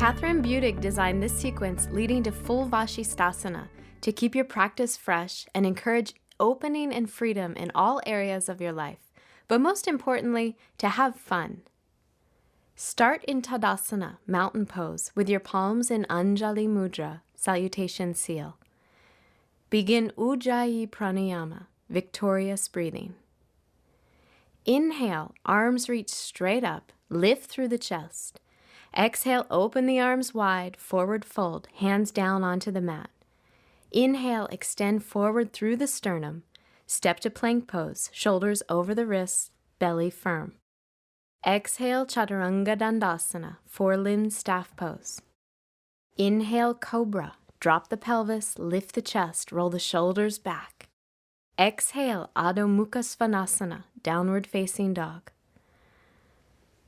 Catherine Budig designed this sequence leading to full Vashisthasana to keep your practice fresh and encourage opening and freedom in all areas of your life, but most importantly, to have fun. Start in Tadasana, mountain pose, with your palms in Anjali Mudra, salutation seal. Begin Ujjayi Pranayama, victorious breathing. Inhale, arms reach straight up, lift through the chest. Exhale, open the arms wide, forward fold, hands down onto the mat. Inhale, extend forward through the sternum. Step to plank pose, shoulders over the wrists, belly firm. Exhale, Chaturanga Dandasana, four-limb staff pose. Inhale, Cobra. Drop the pelvis, lift the chest, roll the shoulders back. Exhale, Adho Mukha Svanasana, downward facing dog.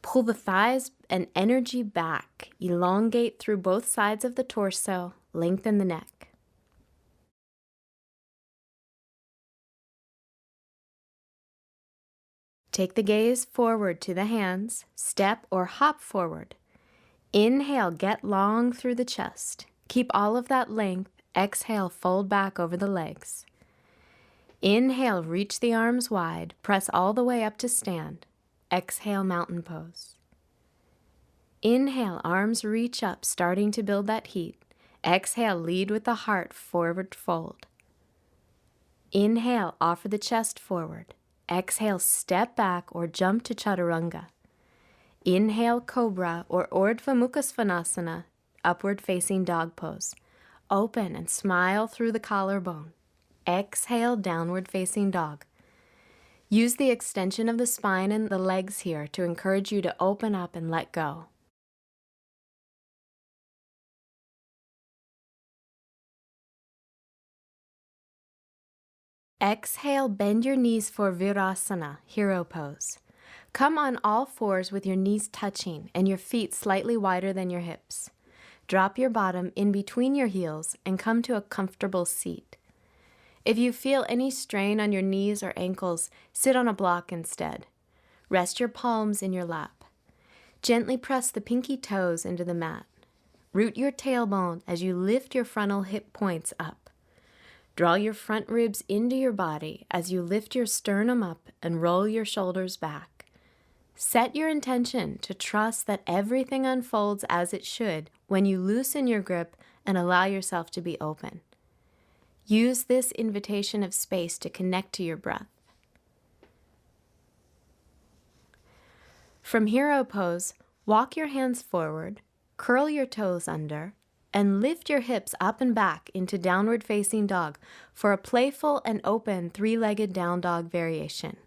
Pull the thighs and energy back. Elongate through both sides of the torso, lengthen the neck. Take the gaze forward to the hands, step or hop forward. Inhale, get long through the chest. Keep all of that length. Exhale, fold back over the legs. Inhale, reach the arms wide. Press all the way up to stand. Exhale, mountain pose. Inhale, arms reach up, starting to build that heat. Exhale, lead with the heart, forward fold. Inhale, offer the chest forward. Exhale, step back or jump to Chaturanga. Inhale, Cobra or Urdhva Mukha Svanasana, upward facing dog pose. Open and smile through the collarbone. Exhale, downward facing dog. Use the extension of the spine and the legs here to encourage you to open up and let go. Exhale, bend your knees for Virasana, hero pose. Come on all fours with your knees touching and your feet slightly wider than your hips. Drop your bottom in between your heels and come to a comfortable seat. If you feel any strain on your knees or ankles, sit on a block instead. Rest your palms in your lap. Gently press the pinky toes into the mat. Root your tailbone as you lift your frontal hip points up. Draw your front ribs into your body as you lift your sternum up and roll your shoulders back. Set your intention to trust that everything unfolds as it should when you loosen your grip and allow yourself to be open. Use this invitation of space to connect to your breath. From hero pose, walk your hands forward, curl your toes under, and lift your hips up and back into downward facing dog for a playful and open three-legged down dog variation.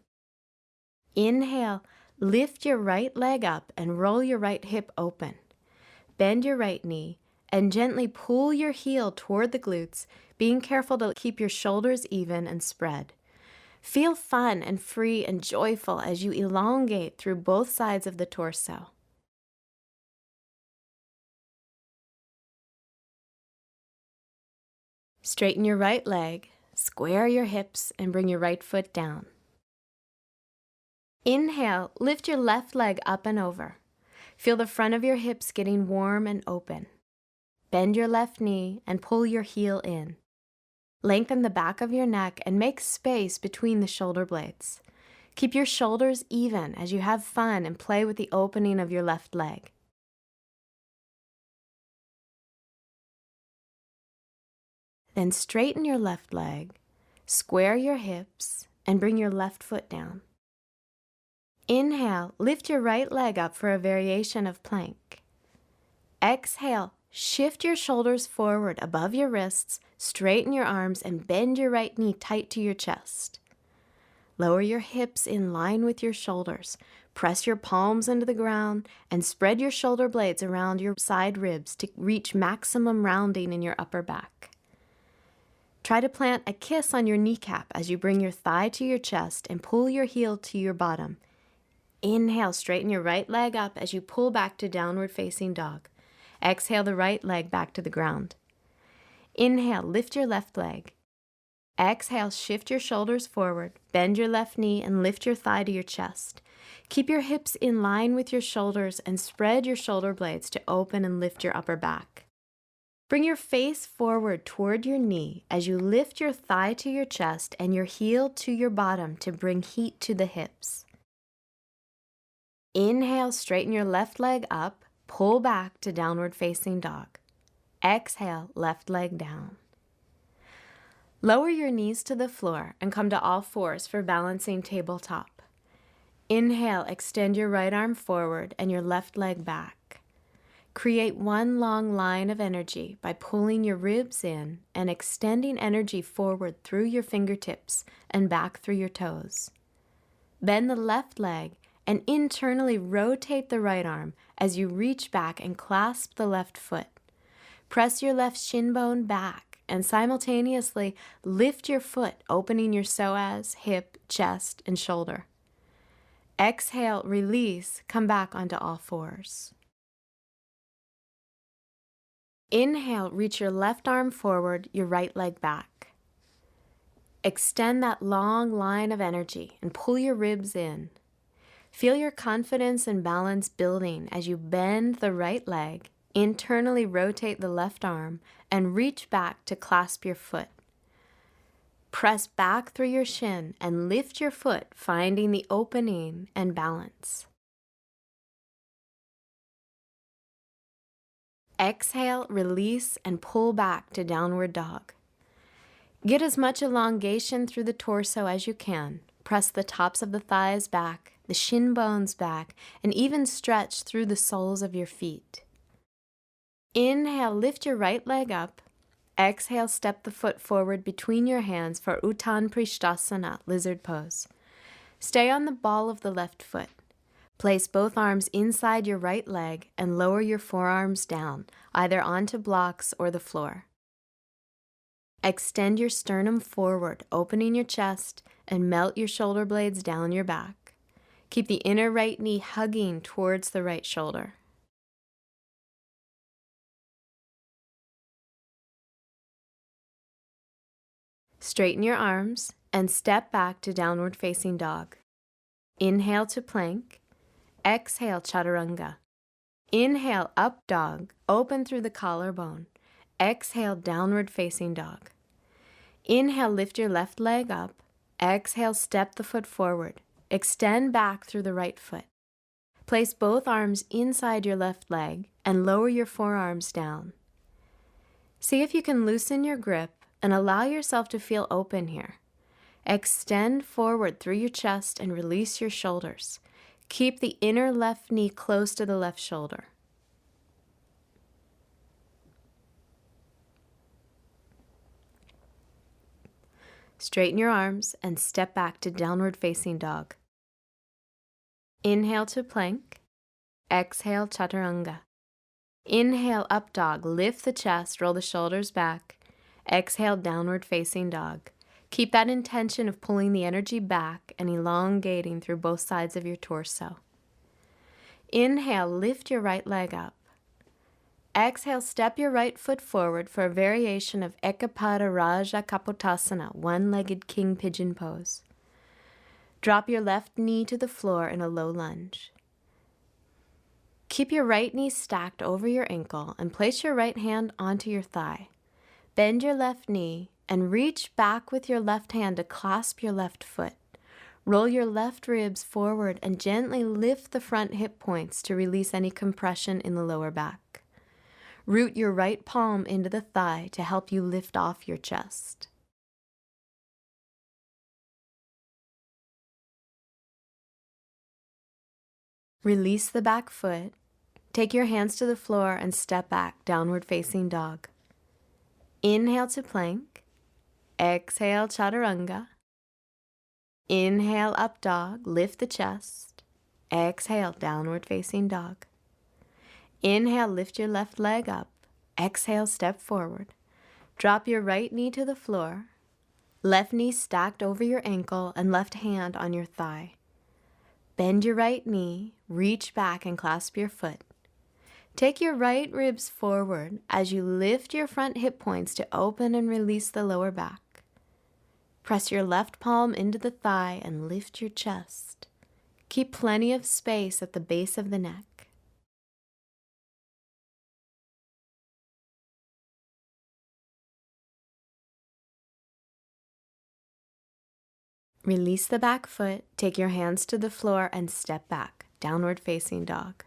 Inhale, lift your right leg up and roll your right hip open. Bend your right knee and gently pull your heel toward the glutes, being careful to keep your shoulders even and spread. Feel fun and free and joyful as you elongate through both sides of the torso. Straighten your right leg, square your hips, and bring your right foot down. Inhale, lift your left leg up and over. Feel the front of your hips getting warm and open. Bend your left knee and pull your heel in. Lengthen the back of your neck and make space between the shoulder blades. Keep your shoulders even as you have fun and play with the opening of your left leg. Then straighten your left leg, square your hips, and bring your left foot down. Inhale, lift your right leg up for a variation of plank. Exhale, shift your shoulders forward above your wrists, straighten your arms, and bend your right knee tight to your chest. Lower your hips in line with your shoulders. Press your palms into the ground and spread your shoulder blades around your side ribs to reach maximum rounding in your upper back. Try to plant a kiss on your kneecap as you bring your thigh to your chest and pull your heel to your bottom. Inhale, straighten your right leg up as you pull back to downward facing dog. Exhale the right leg back to the ground. Inhale, lift your left leg. Exhale, shift your shoulders forward, bend your left knee and lift your thigh to your chest. Keep your hips in line with your shoulders and spread your shoulder blades to open and lift your upper back. Bring your face forward toward your knee as you lift your thigh to your chest and your heel to your bottom to bring heat to the hips. Inhale, straighten your left leg up, pull back to downward facing dog. Exhale, left leg down. Lower your knees to the floor and come to all fours for balancing tabletop. Inhale, extend your right arm forward and your left leg back. Create one long line of energy by pulling your ribs in and extending energy forward through your fingertips and back through your toes. Bend the left leg and internally rotate the right arm as you reach back and clasp the left foot. Press your left shin bone back and simultaneously lift your foot, opening your psoas, hip, chest, and shoulder. Exhale, release, come back onto all fours. Inhale, reach your left arm forward, your right leg back. Extend that long line of energy and pull your ribs in. Feel your confidence and balance building as you bend the right leg, internally rotate the left arm, and reach back to clasp your foot. Press back through your shin and lift your foot, finding the opening and balance. Exhale, release, and pull back to downward dog. Get as much elongation through the torso as you can. Press the tops of the thighs back, the shin bones back, and even stretch through the soles of your feet. Inhale, lift your right leg up. Exhale, step the foot forward between your hands for Uttan Prishtasana, lizard pose. Stay on the ball of the left foot. Place both arms inside your right leg and lower your forearms down, either onto blocks or the floor. Extend your sternum forward, opening your chest, and melt your shoulder blades down your back. Keep the inner right knee hugging towards the right shoulder. Straighten your arms and step back to downward facing dog. Inhale to plank. Exhale, chaturanga. Inhale, up dog, open through the collarbone. Exhale, downward facing dog. Inhale, lift your left leg up. Exhale, step the foot forward. Extend back through the right foot. Place both arms inside your left leg and lower your forearms down. See if you can loosen your grip and allow yourself to feel open here. Extend forward through your chest and release your shoulders. Keep the inner left knee close to the left shoulder. Straighten your arms and step back to downward facing dog. Inhale to plank. Exhale, chaturanga. Inhale, up dog. Lift the chest, roll the shoulders back. Exhale, downward facing dog. Keep that intention of pulling the energy back and elongating through both sides of your torso. Inhale, lift your right leg up. Exhale, step your right foot forward for a variation of Ekapada Raja Kapotasana, one-legged king pigeon pose. Drop your left knee to the floor in a low lunge. Keep your right knee stacked over your ankle and place your right hand onto your thigh. Bend your left knee and reach back with your left hand to clasp your left foot. Roll your left ribs forward and gently lift the front hip points to release any compression in the lower back. Root your right palm into the thigh to help you lift off your chest. Release the back foot. Take your hands to the floor and step back, downward facing dog. Inhale to plank. Exhale, chaturanga. Inhale, up dog, lift the chest. Exhale, downward facing dog. Inhale, lift your left leg up. Exhale, step forward. Drop your right knee to the floor. Left knee stacked over your ankle and left hand on your thigh. Bend your right knee, reach back and clasp your foot. Take your right ribs forward as you lift your front hip points to open and release the lower back. Press your left palm into the thigh and lift your chest. Keep plenty of space at the base of the neck. Release the back foot, take your hands to the floor and step back, downward facing dog.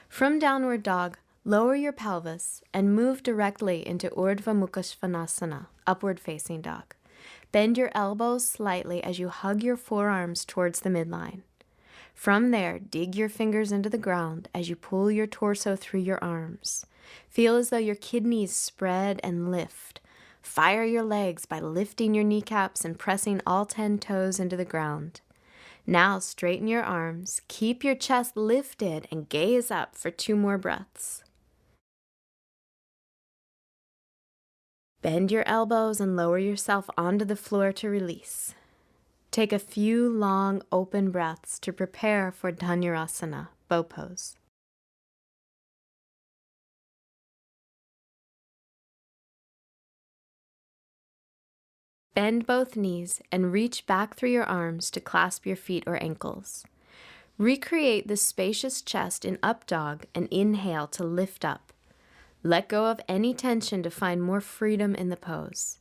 From downward dog, lower your pelvis and move directly into Urdhva Mukha Svanasana, upward facing dog. Bend your elbows slightly as you hug your forearms towards the midline. From there, dig your fingers into the ground as you pull your torso through your arms. Feel as though your kidneys spread and lift. Fire your legs by lifting your kneecaps and pressing all 10 toes into the ground. Now straighten your arms, keep your chest lifted, and gaze up for 2 more breaths. Bend your elbows and lower yourself onto the floor to release. Take a few long open breaths to prepare for Dhanurasana, bow pose. Bend both knees and reach back through your arms to clasp your feet or ankles. Recreate the spacious chest in up dog and inhale to lift up. Let go of any tension to find more freedom in the pose.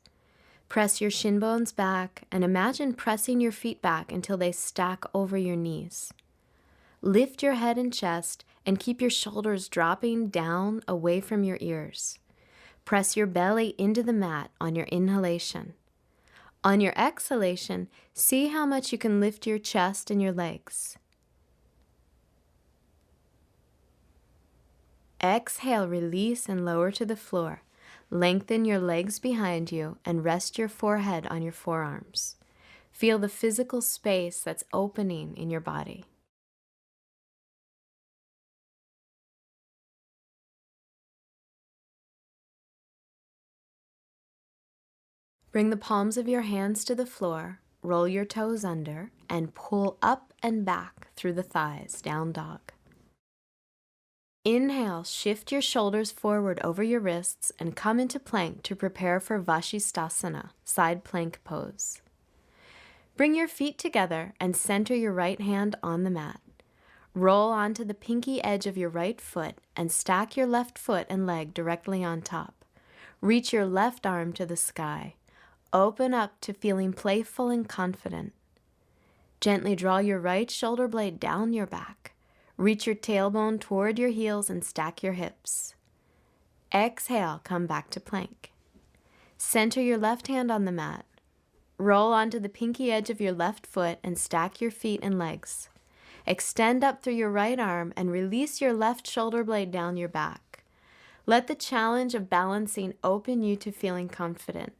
Press your shin bones back and imagine pressing your feet back until they stack over your knees. Lift your head and chest and keep your shoulders dropping down away from your ears. Press your belly into the mat on your inhalation. On your exhalation, see how much you can lift your chest and your legs. Exhale, release and lower to the floor. Lengthen your legs behind you and rest your forehead on your forearms. Feel the physical space that's opening in your body. Bring the palms of your hands to the floor, roll your toes under, and pull up and back through the thighs, down dog. Inhale, shift your shoulders forward over your wrists and come into plank to prepare for Vashisthasana, side plank pose. Bring your feet together and center your right hand on the mat. Roll onto the pinky edge of your right foot and stack your left foot and leg directly on top. Reach your left arm to the sky. Open up to feeling playful and confident. Gently draw your right shoulder blade down your back. Reach your tailbone toward your heels and stack your hips. Exhale, come back to plank. Center your left hand on the mat. Roll onto the pinky edge of your left foot and stack your feet and legs. Extend up through your right arm and release your left shoulder blade down your back. Let the challenge of balancing open you to feeling confident.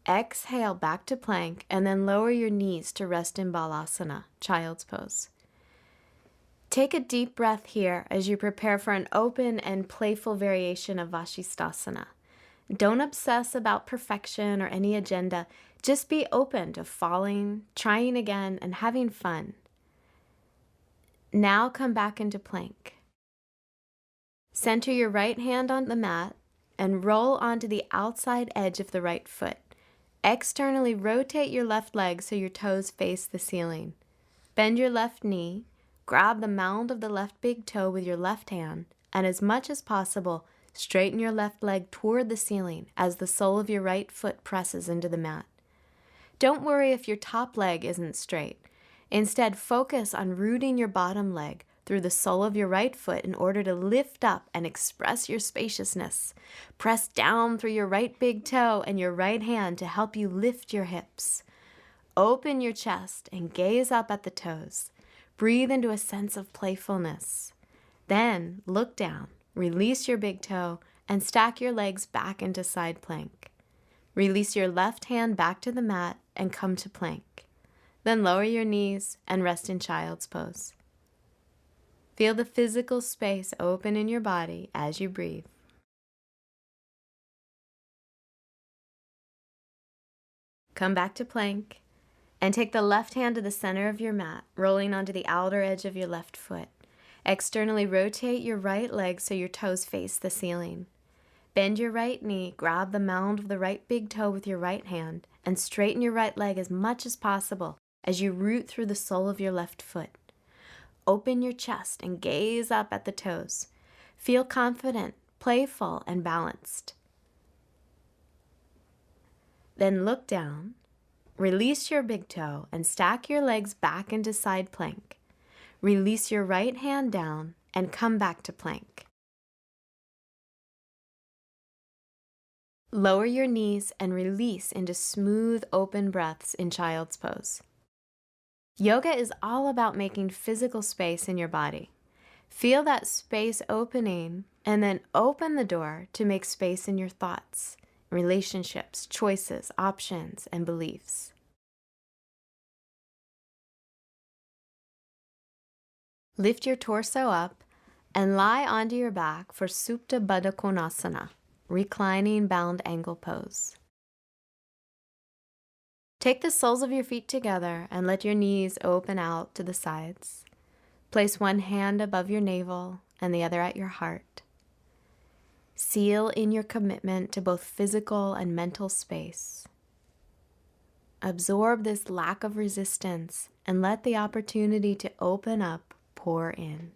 Exhale back to plank and then lower your knees to rest in Balasana, child's pose. Take a deep breath here as you prepare for an open and playful variation of Vashisthasana. Don't obsess about perfection or any agenda. Just be open to falling, trying again, and having fun. Now come back into plank. Center your right hand on the mat and roll onto the outside edge of the right foot. Externally rotate your left leg so your toes face the ceiling. Bend your left knee, grab the mound of the left big toe with your left hand, and as much as possible, straighten your left leg toward the ceiling as the sole of your right foot presses into the mat. Don't worry if your top leg isn't straight. Instead, focus on rooting your bottom leg through the sole of your right foot in order to lift up and express your spaciousness. Press down through your right big toe and your right hand to help you lift your hips. Open your chest and gaze up at the toes. Breathe into a sense of playfulness. Then look down, release your big toe, and stack your legs back into side plank. Release your left hand back to the mat and come to plank. Then lower your knees and rest in child's pose. Feel the physical space open in your body as you breathe. Come back to plank and take the left hand to the center of your mat, rolling onto the outer edge of your left foot. Externally rotate your right leg so your toes face the ceiling. Bend your right knee, grab the mound of the right big toe with your right hand, and straighten your right leg as much as possible as you root through the sole of your left foot. Open your chest and gaze up at the toes. Feel confident, playful, and balanced. Then look down, release your big toe, and stack your legs back into side plank. Release your right hand down and come back to plank. Lower your knees and release into smooth, open breaths in child's pose. Yoga is all about making physical space in your body. Feel that space opening and then open the door to make space in your thoughts, relationships, choices, options, and beliefs. Lift your torso up and lie onto your back for Supta Baddha Konasana, reclining bound angle pose. Take the soles of your feet together and let your knees open out to the sides. Place one hand above your navel and the other at your heart. Seal in your commitment to both physical and mental space. Absorb this lack of resistance and let the opportunity to open up pour in.